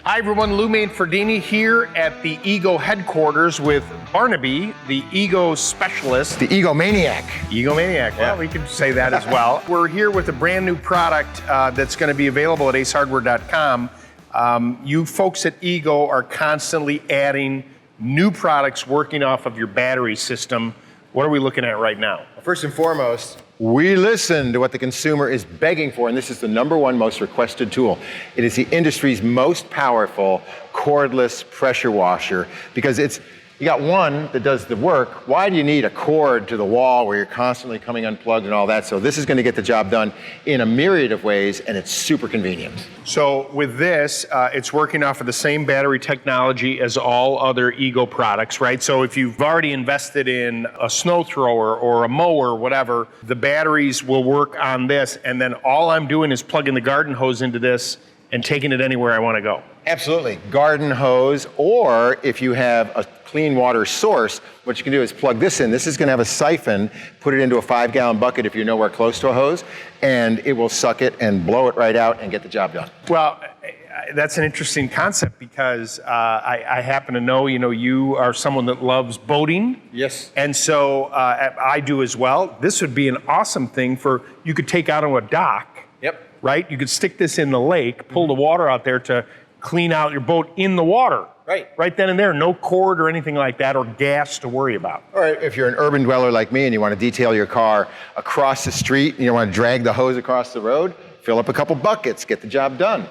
Hi everyone, Lou Manfredini here at the Ego headquarters with Barnaby, the Ego specialist. The egomaniac. Egomaniac, well, we could say that as well. We're here with a brand new product that's going to be available at acehardware.com. You folks at Ego are constantly adding new products working off of your battery system. What are we looking at right now? First and foremost, we listen to what the consumer is begging for, and this is the #1 most requested tool. It is the industry's most powerful cordless pressure washer because you got one that does the work. Why do you need a cord to the wall where you're constantly coming unplugged and all that? So this is going to get the job done in a myriad of ways, and it's super convenient. So with this, it's working off of the same battery technology as all other Ego products, right? So if you've already invested in a snow thrower or a mower or whatever, the batteries will work on this, and then all I'm doing is plugging the garden hose into this and taking it anywhere I want to go. Absolutely. Garden hose, or if you have a clean water source, what you can do is plug this in. This is going to have a siphon, put it into a 5-gallon bucket if you're nowhere close to a hose, and it will suck it and blow it right out and get the job done. Well, that's an interesting concept because I happen to know, you are someone that loves boating. Yes. And so I do as well. This would be an awesome thing you could take out on a dock. Yep. Right? You could stick this in the lake, pull the water out there to clean out your boat in the water. Right. Right then and there. No cord or anything like that or gas to worry about. Or if you're an urban dweller like me and you want to detail your car across the street and you want to drag the hose across the road, fill up a couple buckets, get the job done.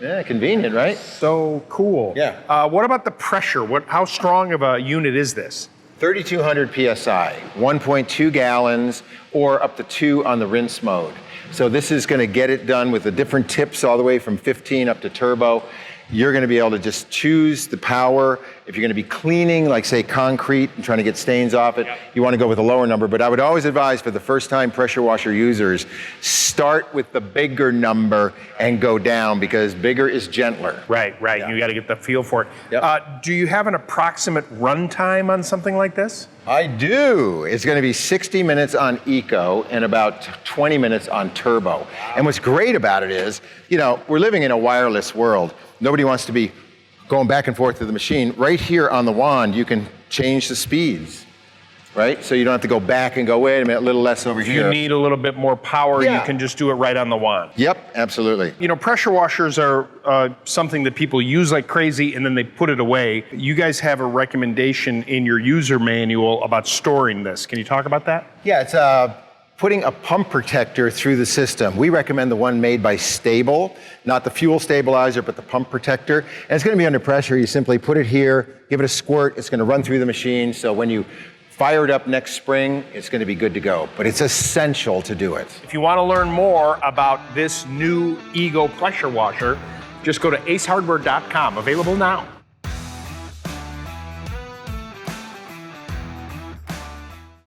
Yeah, convenient, right? So cool. Yeah. What about the pressure? How strong of a unit is this? 3,200 PSI, 1.2 gallons, or up to 2 on the rinse mode. So this is going to get it done with the different tips all the way from 15 up to turbo. You're going to be able to just choose the power. If you're going to be cleaning, like say concrete and trying to get stains off it, you want to go with a lower number. But I would always advise for the first time pressure washer users, start with the bigger number and go down because bigger is gentler. Right. Yeah. You got to get the feel for it. Yep. Do you have an approximate runtime on something like this? I do. It's going to be 60 minutes on Eco and about 20 minutes on Turbo. And what's great about it is, we're living in a wireless world. Nobody wants to be going back and forth to the machine. Right here on the wand, you can change the speeds, right? So you don't have to go back and go, wait a minute, a little less over here. You need a little bit more power, Yeah. You can just do it right on the wand. Yep, absolutely. Pressure washers are something that people use like crazy and then they put it away. You guys have a recommendation in your user manual about storing this. Can you talk about that? Yeah, it's putting a pump protector through the system. We recommend the one made by Stable, not the fuel stabilizer, but the pump protector. And it's going to be under pressure. You simply put it here, give it a squirt. It's going to run through the machine. So when you fire it up next spring, it's going to be good to go. But it's essential to do it. If you want to learn more about this new Ego pressure washer, just go to acehardware.com. Available now.